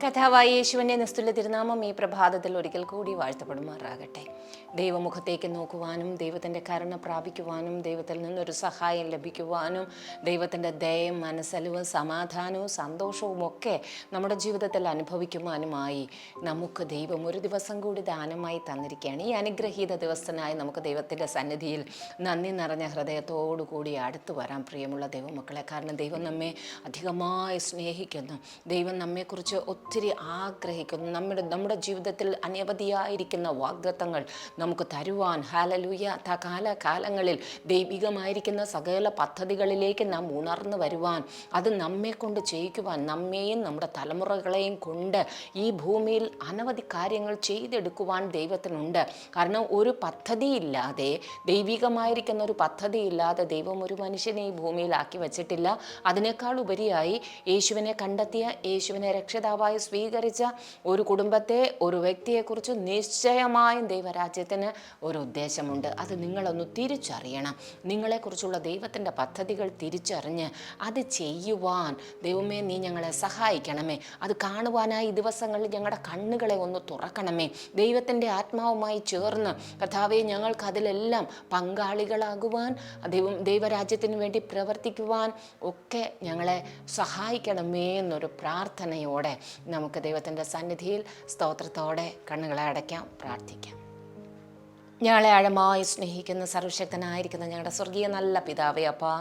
കഥാവായ യേശുവിൻ്റെ നിസ്തുല്യ തിരുനാമം ഈ പ്രഭാതത്തിൽ ഒരിക്കൽ കൂടി വാഴ്ത്തപ്പെടുമാറാകട്ടെ. ദൈവമുഖത്തേക്ക് നോക്കുവാനും ദൈവത്തിൻ്റെ കരുണ പ്രാപിക്കുവാനും ദൈവത്തിൽ നിന്നൊരു സഹായം ലഭിക്കുവാനും ദൈവത്തിൻ്റെ ദയയും മനസ്സലിവും സമാധാനവും സന്തോഷവും ഒക്കെ നമ്മുടെ ജീവിതത്തിൽ അനുഭവിക്കുവാനുമായി നമുക്ക് ദൈവം ഒരു ദിവസം കൂടി ദാനമായി തന്നിരിക്കുകയാണ്. ഈ അനുഗ്രഹീത ദിവസത്തിനായി നമുക്ക് ദൈവത്തിൻ്റെ സന്നിധിയിൽ നന്ദി നിറഞ്ഞ ഹൃദയത്തോടു കൂടി അടുത്തു വരാൻ പ്രിയമുള്ള ദൈവമക്കളെ. കാരണം ദൈവം നമ്മെ അധികമായി സ്നേഹിക്കുന്നു. ദൈവം നമ്മെക്കുറിച്ച് ഒത്തിരി ആഗ്രഹിക്കുന്നു. നമ്മുടെ ജീവിതത്തിൽ അനവധിയായിരിക്കുന്ന വാഗ്ദത്തങ്ങൾ നമുക്ക് തരുവാൻ ഹല്ലേലൂയ കാലങ്ങളിൽ ദൈവികമായിരിക്കുന്ന സകല പദ്ധതികളിലേക്ക് നാം ഉണർന്നു വരുവാൻ, അത് നമ്മെ കൊണ്ട് ചെയ്യിക്കുവാൻ, നമ്മെയും നമ്മുടെ തലമുറകളെയും കൊണ്ട് ഈ ഭൂമിയിൽ അനവധി കാര്യങ്ങൾ ചെയ്തെടുക്കുവാൻ ദൈവത്തിനുണ്ട്. കാരണം ഒരു പദ്ധതിയില്ലാതെ, ദൈവികമായിരിക്കുന്ന ഒരു പദ്ധതിയില്ലാതെ ദൈവം ഒരു മനുഷ്യനെ ഈ ഭൂമിയിലാക്കി വച്ചിട്ടില്ല. അതിനേക്കാൾ ഉപരിയായി യേശുവിനെ കണ്ടെത്തിയ, യേശുവിനെ രക്ഷിതാവായി സ്വീകരിച്ച ഒരു കുടുംബത്തെ, ഒരു വ്യക്തിയെക്കുറിച്ച് നിശ്ചയമായും ദൈവരാജ്യത്തിന് ഒരു ഉദ്ദേശമുണ്ട്. അത് നിങ്ങളൊന്ന് തിരിച്ചറിയണം. നിങ്ങളെക്കുറിച്ചുള്ള ദൈവത്തിൻ്റെ പദ്ധതികൾ തിരിച്ചറിഞ്ഞ് അത് ചെയ്യുവാൻ ദൈവമേ നീ ഞങ്ങളെ സഹായിക്കണമേ. അത് കാണുവാനായി ഈ ദിവസങ്ങളിൽ ഞങ്ങളുടെ കണ്ണുകളെ ഒന്ന് തുറക്കണമേ. ദൈവത്തിൻ്റെ ആത്മാവുമായി ചേർന്ന് കർത്താവേ ഞങ്ങൾക്ക് അതിലെല്ലാം പങ്കാളികളാകുവാൻ, ദൈവരാജ്യത്തിന് വേണ്ടി പ്രവർത്തിക്കുവാൻ ഒക്കെ ഞങ്ങളെ സഹായിക്കണമേ എന്നൊരു പ്രാർത്ഥനയോടെ നമുക്ക് ദൈവത്തിൻ്റെ സന്നിധിയിൽ സ്തോത്രത്തോടെ കണ്ണുകളെ അടയ്ക്കാം, പ്രാർത്ഥിക്കാം. ഞങ്ങളെ ആഴമായി സ്നേഹിക്കുന്ന സർവശക്തനായിരിക്കുന്ന ഞങ്ങളുടെ സ്വർഗീയ നല്ല പിതാവേ, അപ്പാ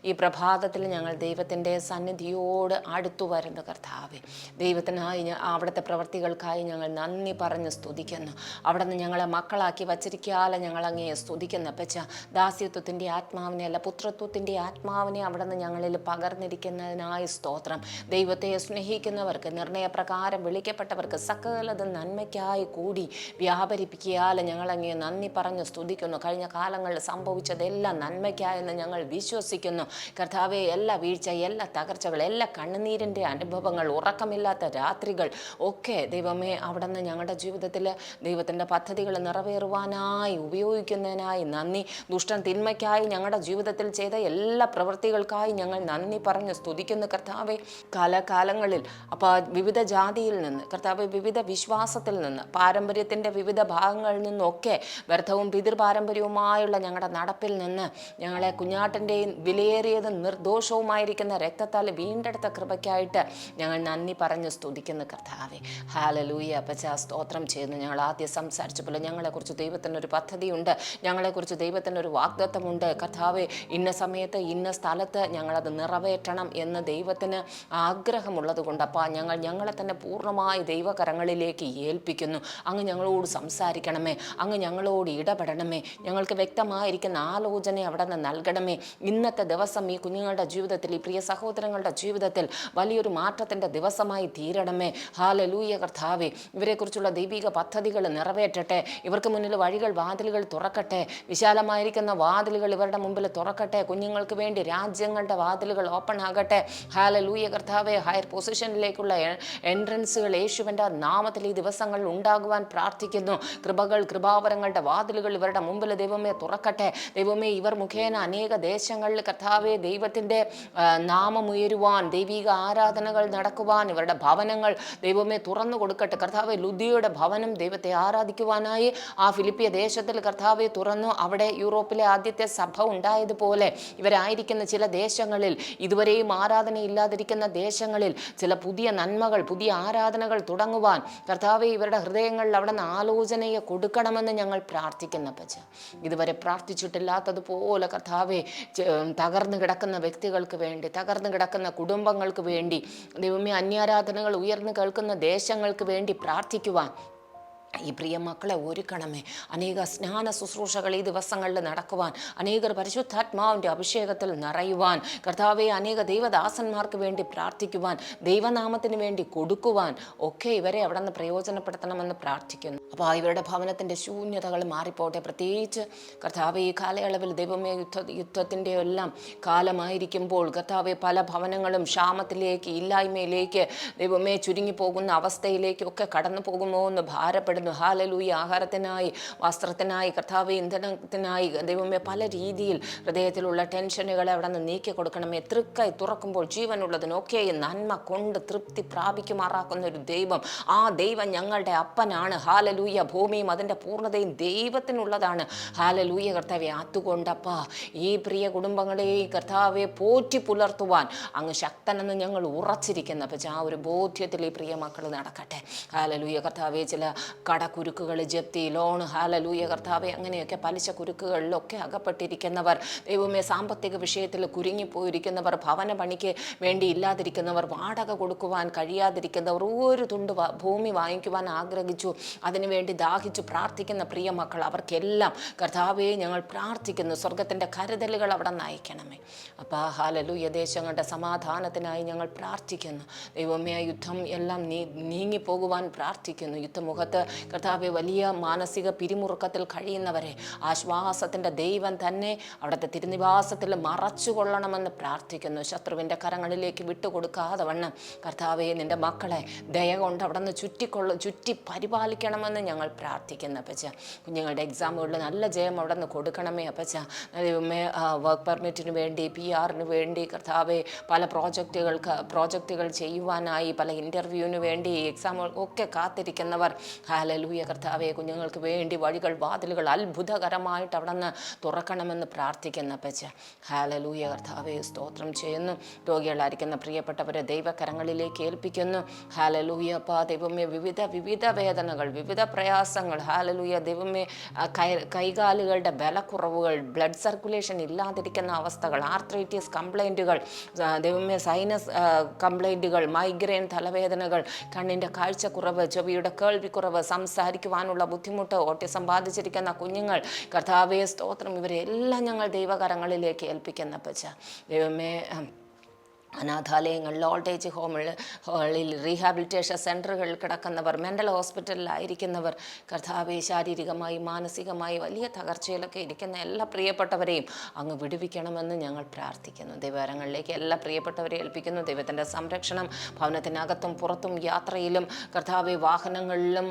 ഈ പ്രഭാതത്തിൽ ഞങ്ങൾ ദൈവത്തിൻ്റെ സന്നിധിയോട് അടുത്തു വരുന്ന കർത്താവേ, ദൈവത്തിനായി അവിടുത്തെ പ്രവർത്തികൾക്കായി ഞങ്ങൾ നന്ദി പറഞ്ഞ് സ്തുതിക്കുന്നു. അവിടെ നിന്ന് ഞങ്ങളെ മക്കളാക്കി വച്ചിരിക്കാതെ ഞങ്ങൾ അങ്ങയെ സ്തുതിക്കുന്ന പച്ച ദാസ്യത്വത്തിൻ്റെ ആത്മാവിനെ അല്ല, പുത്രത്വത്തിൻ്റെ ആത്മാവിനെ അവിടെ നിന്ന് ഞങ്ങളിൽ പകർന്നിരിക്കുന്നതിനായി സ്തോത്രം. ദൈവത്തെ സ്നേഹിക്കുന്നവർക്ക്, നിർണയപ്രകാരം വിളിക്കപ്പെട്ടവർക്ക് സകലതും നന്മയ്ക്കായി കൂടി വ്യാപരിപ്പിക്കാതെ ഞങ്ങൾ അങ്ങയെ നന്ദി പറഞ്ഞ് സ്തുതിക്കുന്നു. കഴിഞ്ഞ കാലങ്ങളിൽ സംഭവിച്ചതെല്ലാം നന്മയ്ക്കായെന്ന് ഞങ്ങൾ വിശ്വസിക്കുന്നു. കർത്താവെ, എല്ലാ വീഴ്ച, എല്ലാ തകർച്ചകൾ, എല്ലാ കണ്ണുനീരിൻ്റെ അനുഭവങ്ങൾ, ഉറക്കമില്ലാത്ത രാത്രികൾ ഒക്കെ ദൈവമേ അവിടെ നിന്ന് ഞങ്ങളുടെ ജീവിതത്തിൽ ദൈവത്തിൻ്റെ പദ്ധതികൾ നിറവേറുവാനായി ഉപയോഗിക്കുന്നതിനായി നന്ദി. ദുഷ്ടൻ തിന്മയ്ക്കായി ഞങ്ങളുടെ ജീവിതത്തിൽ ചെയ്ത എല്ലാ പ്രവൃത്തികൾക്കായി ഞങ്ങൾ നന്ദി പറഞ്ഞ് സ്തുതിക്കുന്നു. കർത്താവെ, കാലകാലങ്ങളിൽ അപ്പോൾ വിവിധ ജാതിയിൽ നിന്ന്, കർത്താവ് വിവിധ വിശ്വാസത്തിൽ നിന്ന്, പാരമ്പര്യത്തിൻ്റെ വിവിധ ഭാഗങ്ങളിൽ നിന്നൊക്കെ വ്യർത്ഥവും പിതൃപാരമ്പര്യവുമായുള്ള ഞങ്ങളുടെ നടപ്പിൽ നിന്ന് ഞങ്ങളെ കുഞ്ഞാട്ടൻ്റെയും വിലയേറിയതും നിർദോഷവുമായിരിക്കുന്ന രക്തത്താൽ വീണ്ടെടുത്ത കൃപയ്ക്കായിട്ട് ഞങ്ങൾ നന്ദി പറഞ്ഞ് സ്തുതിക്കുന്നു. കർത്താവേ, ഹല്ലേലൂയ. അപ്പച്ച സ്തോത്രം ചെയ്യുന്നു. ഞങ്ങൾ ആദ്യം സംസാരിച്ചപ്പോൾ ഞങ്ങളെക്കുറിച്ച് ദൈവത്തിനൊരു പദ്ധതിയുണ്ട്, ഞങ്ങളെക്കുറിച്ച് ദൈവത്തിനൊരു വാഗ്ദത്തമുണ്ട്. കർത്താവേ, ഇന്ന സമയത്ത് ഇന്ന സ്ഥലത്ത് ഞങ്ങളത് നിറവേറ്റണം എന്ന് ദൈവത്തിന് ആഗ്രഹമുള്ളത് കൊണ്ട് അപ്പം ഞങ്ങളെ തന്നെ പൂർണ്ണമായി ദൈവകരങ്ങളിലേക്ക് ഏൽപ്പിക്കുന്നു. അങ്ങ് ഞങ്ങളോട് സംസാരിക്കണമേ, അങ്ങ് ഞങ്ങളോട് ഇടപെടണമേ, ഞങ്ങൾക്ക് വ്യക്തമായിരിക്കുന്ന ആലോചന അവിടെ നിന്ന് നൽകണമേ. ഇന്നത്തെ ദിവസം ഈ കുഞ്ഞുങ്ങളുടെ ജീവിതത്തിൽ, ഈ പ്രിയ സഹോദരങ്ങളുടെ ജീവിതത്തിൽ വലിയൊരു മാറ്റത്തിൻ്റെ ദിവസമായി തീരണമേ. ഹല്ലേലൂയ. കർത്താവേ, ഇവരെക്കുറിച്ചുള്ള ദൈവിക പദ്ധതികൾ നിറവേറ്റട്ടെ. ഇവർക്ക് മുന്നിൽ വഴികൾ, വാതിലുകൾ തുറക്കട്ടെ. വിശാലമായിരിക്കുന്ന വാതിലുകൾ ഇവരുടെ മുമ്പിൽ തുറക്കട്ടെ. കുഞ്ഞുങ്ങൾക്ക് വേണ്ടി രാജ്യങ്ങളുടെ വാതിലുകൾ ഓപ്പൺ ആകട്ടെ. ഹല്ലേലൂയ. കർത്താവേ, ഹയർ പൊസിഷനിലേക്കുള്ള എൻട്രൻസുകൾ യേശുവിൻ്റെ നാമത്തിൽ ഈ ദിവസങ്ങളിൽ ഉണ്ടാകുവാൻ പ്രാർത്ഥിക്കുന്നു. കൃപാവരങ്ങളുടെ വാതിലുകൾ ഇവരുടെ മുമ്പിൽ ദൈവമേ തുറക്കട്ടെ. ദൈവമേ, ഇവർ മുഖേന അനേക ദേശങ്ങളിൽ കർത്താവെ ദൈവത്തിൻ്റെ നാമം ഉയരുവാൻ, ദൈവിക ആരാധനകൾ നടക്കുവാൻ ഇവരുടെ ഭവനങ്ങൾ ദൈവമേ തുറന്നു കൊടുക്കട്ടെ. കർത്താവെ, ലുദിയുടെ ഭവനം ദൈവത്തെ ആരാധിക്കുവാനായി ആ ഫിലിപ്പിയ ദേശത്തിൽ കർത്താവെ തുറന്നു. അവിടെ യൂറോപ്പിലെ ആദ്യത്തെ സഭ ഉണ്ടായതുപോലെ ഇവരായിരിക്കുന്ന ചില ദേശങ്ങളിൽ, ഇതുവരെയും ആരാധനയില്ലാതിരിക്കുന്ന ദേശങ്ങളിൽ ചില പുതിയ നന്മകൾ, പുതിയ ആരാധനകൾ തുടങ്ങുവാൻ കർത്താവെ ഇവരുടെ ഹൃദയങ്ങളിൽ അവിടെ നിന്ന് ആലോചനയെ കൊടുക്കണമെന്ന് ഞങ്ങൾ പ്രാർത്ഥിക്കുന്ന പച്ച. ഇതുവരെ പ്രാർത്ഥിച്ചിട്ടില്ലാത്തതുപോലെ കർത്താവെ തകർന്നു കിടക്കുന്ന വ്യക്തികൾക്ക് വേണ്ടി, തകർന്നു കിടക്കുന്ന കുടുംബങ്ങൾക്ക് വേണ്ടി, ദൈവമേ അന്യാരാധനകൾ ഉയർന്നു കേൾക്കുന്ന ദേശങ്ങൾക്ക് വേണ്ടി പ്രാർത്ഥിക്കുവാൻ ഈ പ്രിയ മക്കളെ ഒരുക്കണമേ. അനേക സ്നാന ശുശ്രൂഷകൾ ഈ ദിവസങ്ങളിൽ നടക്കുവാൻ, അനേകർ പരിശുദ്ധാത്മാവിൻ്റെ അഭിഷേകത്തിൽ നിറയുവാൻ, കർത്താവെ അനേക ദൈവദാസന്മാർക്ക് വേണ്ടി പ്രാർത്ഥിക്കുവാൻ, ദൈവനാമത്തിന് വേണ്ടി കൊടുക്കുവാൻ ഒക്കെ ഇവരെ അവിടെ നിന്ന് പ്രയോജനപ്പെടുത്തണമെന്ന് പ്രാർത്ഥിക്കുന്നു. അപ്പോൾ ഇവരുടെ ഭവനത്തിൻ്റെ ശൂന്യതകൾ മാറിപ്പോട്ടെ. പ്രത്യേകിച്ച് കർത്താവെ ഈ കാലയളവിൽ ദൈവമേ യുദ്ധത്തിൻ്റെ എല്ലാം കാലമായിരിക്കുമ്പോൾ കർത്താവെ പല ഭവനങ്ങളും ക്ഷാമത്തിലേക്ക്, ഇല്ലായ്മയിലേക്ക്, ദൈവമേ ചുരുങ്ങിപ്പോകുന്ന അവസ്ഥയിലേക്കൊക്കെ കടന്നു പോകുമോ എന്ന് ഭാരപ്പെടുന്നു. പ്രാർത്ഥിക്കുന്നു. ഹാലലൂയ. ആഹാരത്തിനായി, വസ്ത്രത്തിനായി, കർത്താവെ ഇന്ധനത്തിനായി ദൈവമേ പല രീതിയിൽ ഹൃദയത്തിലുള്ള ടെൻഷനുകളെ അവിടെ നിന്ന് നീക്കി കൊടുക്കണമേ. തൃക്കൈ തുറക്കുമ്പോൾ ജീവനുള്ളതിനൊക്കെ നന്മ കൊണ്ട് തൃപ്തി പ്രാപിക്കുമാറാക്കുന്ന ഒരു ദൈവം, ആ ദൈവം ഞങ്ങളുടെ അപ്പനാണ്. ഹാലലൂയ. ഭൂമിയും അതിൻ്റെ പൂർണ്ണതയും ദൈവത്തിനുള്ളതാണ്. ഹാലലൂയ കർത്താവെ. അതുകൊണ്ടപ്പാ ഈ പ്രിയ കുടുംബങ്ങളെ കർത്താവെ പോറ്റി പുലർത്തുവാൻ അങ്ങ് ശക്തനെന്ന് ഞങ്ങൾ ഉറച്ചിരിക്കുന്ന പക്ഷേ ആ ഒരു ബോധ്യത്തിൽ ഈ പ്രിയ മക്കൾ നടക്കട്ടെ. ഹാലലൂയ കർത്താവെ. ചില കടക്കുരുക്കുകൾ, ജപ്തി, ലോൺ, ഹാലലൂയ കർത്താവെ, അങ്ങനെയൊക്കെ പലിശ കുരുക്കുകളിലൊക്കെ അകപ്പെട്ടിരിക്കുന്നവർ, ദൈവമേ സാമ്പത്തിക വിഷയത്തിൽ കുരുങ്ങിപ്പോയിരിക്കുന്നവർ, ഭവന പണിക്ക് വേണ്ടി ഇല്ലാതിരിക്കുന്നവർ, വാടക കൊടുക്കുവാൻ കഴിയാതിരിക്കുന്നവർ, ഒരു തുണ്ട് ഭൂമി വാങ്ങിക്കുവാൻ ആഗ്രഹിച്ചു അതിനുവേണ്ടി ദാഹിച്ചു പ്രാർത്ഥിക്കുന്ന പ്രിയ മക്കൾ, അവർക്കെല്ലാം കർത്താവെ ഞങ്ങൾ പ്രാർത്ഥിക്കുന്നു. സ്വർഗത്തിൻ്റെ കരുതലുകൾ അവിടെ നയിക്കണമേ അപ്പോൾ. ഹാലലൂയ. ദേശങ്ങളുടെ സമാധാനത്തിനായി ഞങ്ങൾ പ്രാർത്ഥിക്കുന്നു. ദൈവമേ യുദ്ധം എല്ലാം നീങ്ങിപ്പോകുവാൻ പ്രാർത്ഥിക്കുന്നു. യുദ്ധമുഖത്ത് കർത്താവെ വലിയ മാനസിക പിരിമുറുക്കത്തിൽ കഴിയുന്നവരെ ആശ്വാസത്തിൻ്റെ ദൈവം തന്നെ അവിടുത്തെ തിരുനിവാസത്തിൽ മറച്ചുകൊള്ളണമെന്ന് പ്രാർത്ഥിക്കുന്നു. ശത്രുവിൻ്റെ കരങ്ങളിലേക്ക് വിട്ടുകൊടുക്കാതെ വണ്ണം കർത്താവെ നിൻ്റെ മക്കളെ ദയ കൊണ്ട് അവിടെ നിന്ന് ചുറ്റി പരിപാലിക്കണമെന്ന് ഞങ്ങൾ പ്രാർത്ഥിക്കുന്നു അപ്പച്ച. കുഞ്ഞുങ്ങളുടെ എക്സാമുകളിൽ നല്ല ജയം അവിടെ നിന്ന് കൊടുക്കണമേ അപ്പച്ച. ദൈവമേ വർക്ക് പെർമിറ്റിന് വേണ്ടി, PR-ന് വേണ്ടി കർത്താവെ പല പ്രോജക്റ്റുകൾ ചെയ്യുവാനായി, പല ഇൻ്റർവ്യൂവിന് വേണ്ടി, എക്സാമുകൾ ഒക്കെ കാത്തിരിക്കുന്നവർ, ഹാലലൂയ കർത്താവെ കുഞ്ഞുങ്ങൾക്ക് വേണ്ടി വഴികൾ, വാതിലുകൾ അത്ഭുതകരമായിട്ട് അവിടെ നിന്ന് തുറക്കണമെന്ന് പ്രാർത്ഥിക്കുന്ന അപ്പച്ച. ഹാലലൂയ കർത്താവെ സ്തോത്രം ചെയ്യുന്നു. രോഗികളായിരിക്കുന്ന പ്രിയപ്പെട്ടവരെ ദൈവകരങ്ങളിലേക്ക് ഏൽപ്പിക്കുന്നു. ഹാലലൂയ അപ്പാ. ദൈവമേ വിവിധ വേദനകൾ, വിവിധ പ്രയാസങ്ങൾ, ഹാലലൂയ ദൈവമേ കൈകാലുകളുടെ ബലക്കുറവുകൾ, ബ്ലഡ് സർക്കുലേഷൻ ഇല്ലാതിരിക്കുന്ന അവസ്ഥകൾ, ആർത്രൈറ്റിസ് കംപ്ലൈൻറ്റുകൾ, ദൈവമേ സൈനസ് കംപ്ലൈൻറ്റുകൾ, മൈഗ്രെയിൻ തലവേദനകൾ, കണ്ണിൻ്റെ കാഴ്ചക്കുറവ്, ചെവിയുടെ കേൾവിക്കുറവ്, സംസാരിക്കുവാനുള്ള ബുദ്ധിമുട്ട്, ഓട്ടിസം ബാധിച്ചിരിക്കുന്ന കുഞ്ഞുങ്ങൾ, കർത്താവേ സ്തോത്രം, ഇവരെല്ലാം ഞങ്ങൾ ദൈവകരങ്ങളിലേക്ക് ഏൽപ്പിക്കുന്ന പച്ച. ദൈവമേ അനാഥാലയങ്ങളിൽ, ഓൾഡ് ഏജ് ഹോമിൽ, റീഹാബിലിറ്റേഷൻ സെൻ്ററുകളിൽ കിടക്കുന്നവർ, മെൻ്റൽ ഹോസ്പിറ്റലിലായിരിക്കുന്നവർ, കർത്താവെ ശാരീരികമായി മാനസികമായി വലിയ തകർച്ചയിലൊക്കെ ഇരിക്കുന്ന എല്ലാ പ്രിയപ്പെട്ടവരെയും അങ്ങ് വിടുവിക്കണമെന്ന് ഞങ്ങൾ പ്രാർത്ഥിക്കുന്നു. ദൈവകരങ്ങളിലേക്ക് എല്ലാ പ്രിയപ്പെട്ടവരെ ഏൽപ്പിക്കുന്നു. ദൈവത്തിൻ്റെ സംരക്ഷണം ഭവനത്തിനകത്തും പുറത്തും, യാത്രയിലും, കർത്താവെ വാഹനങ്ങളിലും,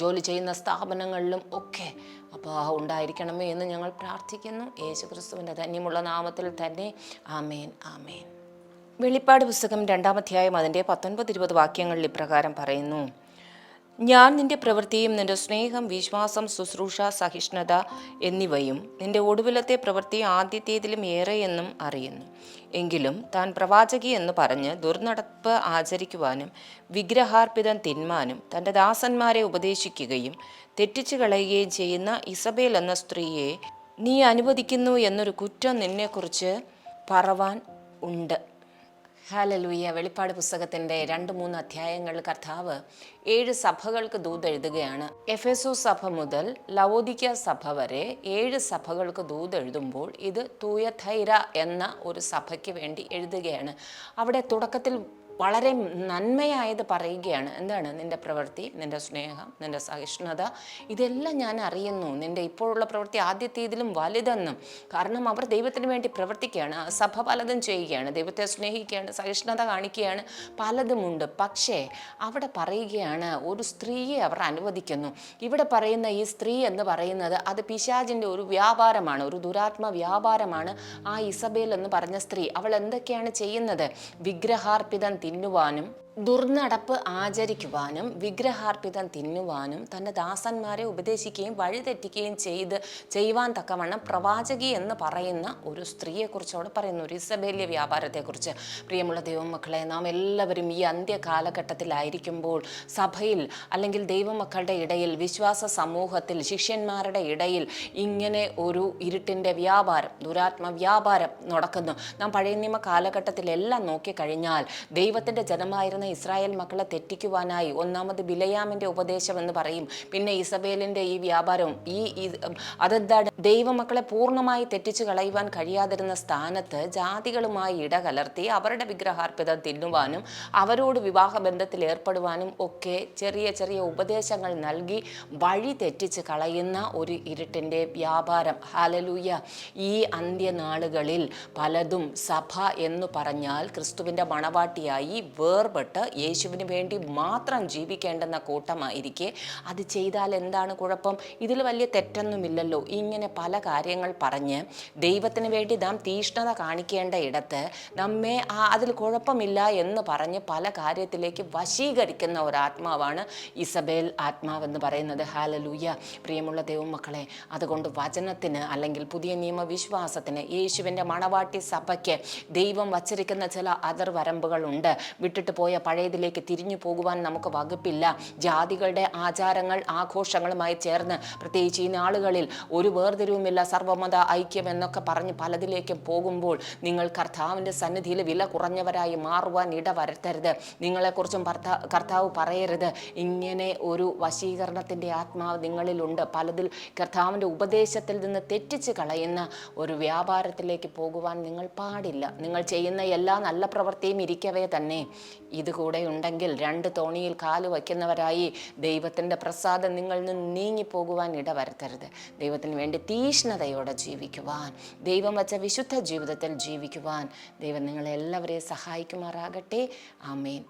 ജോലി ചെയ്യുന്ന സ്ഥാപനങ്ങളിലും ഒക്കെ അപ്പോൾ ഉണ്ടായിരിക്കണമേ എന്ന് ഞങ്ങൾ പ്രാർത്ഥിക്കുന്നു. യേശുക്രിസ്തുവിൻ്റെ ധന്യമുള്ള നാമത്തിൽ തന്നെ. ആമേൻ, ആമേൻ. വെളിപ്പാട് പുസ്തകം 2-ാം അധ്യായം അതിൻ്റെ 19-20 വാക്യങ്ങളിൽ ഇപ്രകാരം പറയുന്നു: ഞാൻ നിന്റെ പ്രവൃത്തിയും നിന്റെ സ്നേഹം, വിശ്വാസം, ശുശ്രൂഷ, സഹിഷ്ണുത എന്നിവയും നിന്റെ ഒടുവിലത്തെ പ്രവൃത്തി ആദ്യത്തേതിലും ഏറെയെന്നും അറിയുന്നു. എങ്കിലും താൻ പ്രവാചകി എന്ന് പറഞ്ഞ് ദുർനടപ്പ് ആചരിക്കുവാനും വിഗ്രഹാർപ്പിതം തിന്മാനും തൻ്റെ ദാസന്മാരെ ഉപദേശിക്കുകയും തെറ്റിച്ചു കളയുകയും ചെയ്യുന്ന ഇസബേൽ എന്ന സ്ത്രീയെ നീ അനുവദിക്കുന്നു എന്നൊരു കുറ്റം നിന്നെക്കുറിച്ച് പറവാൻ ഉണ്ട്. ഹാലലൂയ. വെളിപ്പാട് പുസ്തകത്തിൻ്റെ 2-3 അധ്യായങ്ങളിൽ കർത്താവ് 7 സഭകൾക്ക് ദൂതെഴുതുകയാണ്. എഫെസോസ് സഭ മുതൽ ലവോദിക്ക സഭ വരെ 7 സഭകൾക്ക് ദൂതെഴുതുമ്പോൾ ഇത് തുയഥൈര എന്ന ഒരു സഭയ്ക്ക് വേണ്ടി എഴുതുകയാണ്. അവിടെ തുടക്കത്തിൽ വളരെ നന്മയായത് പറയുകയാണ്. എന്താണ്? നിൻ്റെ പ്രവൃത്തി, നിൻ്റെ സ്നേഹം, നിൻ്റെ സഹിഷ്ണുത, ഇതെല്ലാം ഞാൻ അറിയുന്നു. നിൻ്റെ ഇപ്പോഴുള്ള പ്രവൃത്തി ആദ്യത്തേതിലും വലുതെന്നും. കാരണം അവർ ദൈവത്തിന് വേണ്ടി പ്രവർത്തിക്കുകയാണ്. സഭ പലതും ചെയ്യുകയാണ്, ദൈവത്തെ സ്നേഹിക്കുകയാണ്, സഹിഷ്ണുത കാണിക്കുകയാണ്, പലതുമുണ്ട്. പക്ഷേ അവിടെ പറയുകയാണ് ഒരു സ്ത്രീയെ അവർ അനുവദിക്കുന്നു. ഇവിടെ പറയുന്ന ഈ സ്ത്രീ എന്ന് പറയുന്നത് അത് പിശാചിൻ്റെ ഒരു വ്യാപാരമാണ്, ഒരു ദുരാത്മ വ്യാപാരമാണ്. ആ ഇസബേൽ എന്ന് പറഞ്ഞ സ്ത്രീ അവൾ എന്തൊക്കെയാണ് ചെയ്യുന്നത്? വിഗ്രഹാർപ്പിതം തിന്നുവാനും ദുർനടപ്പ് ആചരിക്കുവാനും വിഗ്രഹാർപ്പിതം തിന്നുവാനും തൻ്റെ ദാസന്മാരെ ഉപദേശിക്കുകയും വഴിതെറ്റിക്കുകയും ചെയ്യുവാൻ തക്കവണ്ണം പ്രവാചകി എന്ന് പറയുന്ന ഒരു സ്ത്രീയെക്കുറിച്ച് അവിടെ പറയുന്നു, ഒരു ഇസബേല്യ വ്യാപാരത്തെക്കുറിച്ച്. പ്രിയമുള്ള ദൈവമക്കളെ, നാം എല്ലാവരും ഈ അന്ത്യകാലഘട്ടത്തിലായിരിക്കുമ്പോൾ സഭയിൽ അല്ലെങ്കിൽ ദൈവമക്കളുടെ ഇടയിൽ, വിശ്വാസ സമൂഹത്തിൽ, ശിഷ്യന്മാരുടെ ഇടയിൽ ഇങ്ങനെ ഒരു ഇരുട്ടിൻ്റെ വ്യാപാരം, ദുരാത്മ വ്യാപാരം നടക്കുന്നു. നാം പഴയ നിയമ കാലഘട്ടത്തിലെല്ലാം നോക്കിക്കഴിഞ്ഞാൽ ദൈവത്തിൻ്റെ ജനമായിരുന്ന ഇസ്രായേൽ മക്കളെ തെറ്റിക്കുവാനായി ഒന്നാമത് ബിലയാമിൻ്റെ ഉപദേശം എന്ന് പറയും. പിന്നെ ഇസബേലിൻ്റെ ഈ വ്യാപാരവും അതെന്താണ്? ദൈവമക്കളെ പൂർണ്ണമായി തെറ്റിച്ചു കളയുവാൻ കഴിയാതിരുന്ന സ്ഥാനത്ത് ജാതികളുമായി ഇടകലർത്തി അവരുടെ വിഗ്രഹാർപ്പിതം തിന്നുവാനും അവരോട് വിവാഹബന്ധത്തിൽ ഏർപ്പെടുവാനും ഒക്കെ ചെറിയ ചെറിയ ഉപദേശങ്ങൾ നൽകി വഴി തെറ്റിച്ച് കളയുന്ന ഒരു ഇരുട്ടിൻ്റെ വ്യാപാരം. ഹല്ലേലൂയ. ഈ അന്ത്യനാളുകളിൽ പലതും സഭ എന്ന് പറഞ്ഞാൽ ക്രിസ്തുവിൻ്റെ മണവാട്ടിയായി വേർപെട്ട് കഷ്ടപ്പെട്ട് യേശുവിന് വേണ്ടി മാത്രം ജീവിക്കേണ്ടുന്ന കൂട്ടമായിരിക്കെ അത് ചെയ്താൽ എന്താണ് കുഴപ്പം? ഇതിൽ വലിയ തെറ്റൊന്നുമില്ലല്ലോ. ഇങ്ങനെ പല കാര്യങ്ങൾ പറഞ്ഞ് ദൈവത്തിന് വേണ്ടി നാം തീഷ്ണത കാണിക്കേണ്ട ഇടത്ത് നമ്മെ അതിൽ കുഴപ്പമില്ല എന്ന് പറഞ്ഞ് പല കാര്യത്തിലേക്ക് വശീകരിക്കുന്ന ഒരാത്മാവാണ് ഇസബേൽ ആത്മാവെന്ന് പറയുന്നത്. ഹല്ലേലൂയ. പ്രിയമുള്ള ദൈവമക്കളെ, അതുകൊണ്ട് വചനത്തിന് അല്ലെങ്കിൽ പുതിയ നിയമ വിശ്വാസത്തിന്, യേശുവിൻ്റെ മണവാട്ടി സഭയ്ക്ക് ദൈവം വച്ചിരിക്കുന്ന ചില അതിർവരമ്പുകളുണ്ട്. വിട്ടിട്ട് പോയ പഴയതിലേക്ക് തിരിഞ്ഞു പോകുവാൻ നമുക്ക് വകുപ്പില്ല. ജാതികളുടെ ആചാരങ്ങൾ ആഘോഷങ്ങളുമായി ചേർന്ന്, പ്രത്യേകിച്ച് ഈ നാളുകളിൽ ഒരു വേർതിരിവുമില്ല, സർവ്വമത ഐക്യം എന്നൊക്കെ പറഞ്ഞ് പലതിലേക്കും പോകുമ്പോൾ നിങ്ങൾ കർത്താവിൻ്റെ സന്നിധിയിൽ വില കുറഞ്ഞവരായി മാറുവാൻ ഇടവരുത്തരുത്. നിങ്ങളെക്കുറിച്ചും കർത്താവ് പറയരുത് ഇങ്ങനെ ഒരു വശീകരണത്തിൻ്റെ ആത്മാവ് നിങ്ങളിലുണ്ട്. പലതിൽ കർത്താവിൻ്റെ ഉപദേശത്തിൽ നിന്ന് തെറ്റിച്ച് കളയുന്ന ഒരു വ്യാപാരത്തിലേക്ക് പോകുവാൻ നിങ്ങൾ പാടില്ല. നിങ്ങൾ ചെയ്യുന്ന എല്ലാ നല്ല പ്രവൃത്തിയും ഇരിക്കവേ തന്നെ ഇതുകൂടെ ഉണ്ടെങ്കിൽ രണ്ട് തോണിയിൽ കാല് വയ്ക്കുന്നവരായി ദൈവത്തിൻ്റെ പ്രസാദം നിങ്ങളിൽ നിന്ന് നീങ്ങിപ്പോകുവാൻ ഇടവരുത്തരുത്. ദൈവത്തിന് വേണ്ടി തീഷ്ണതയോടെ ജീവിക്കുവാൻ, ദൈവം വച്ച വിശുദ്ധ ജീവിതത്തിൽ ജീവിക്കുവാൻ ദൈവം നിങ്ങളെല്ലാവരെയും സഹായിക്കുമാറാകട്ടെ. ആമേൻ.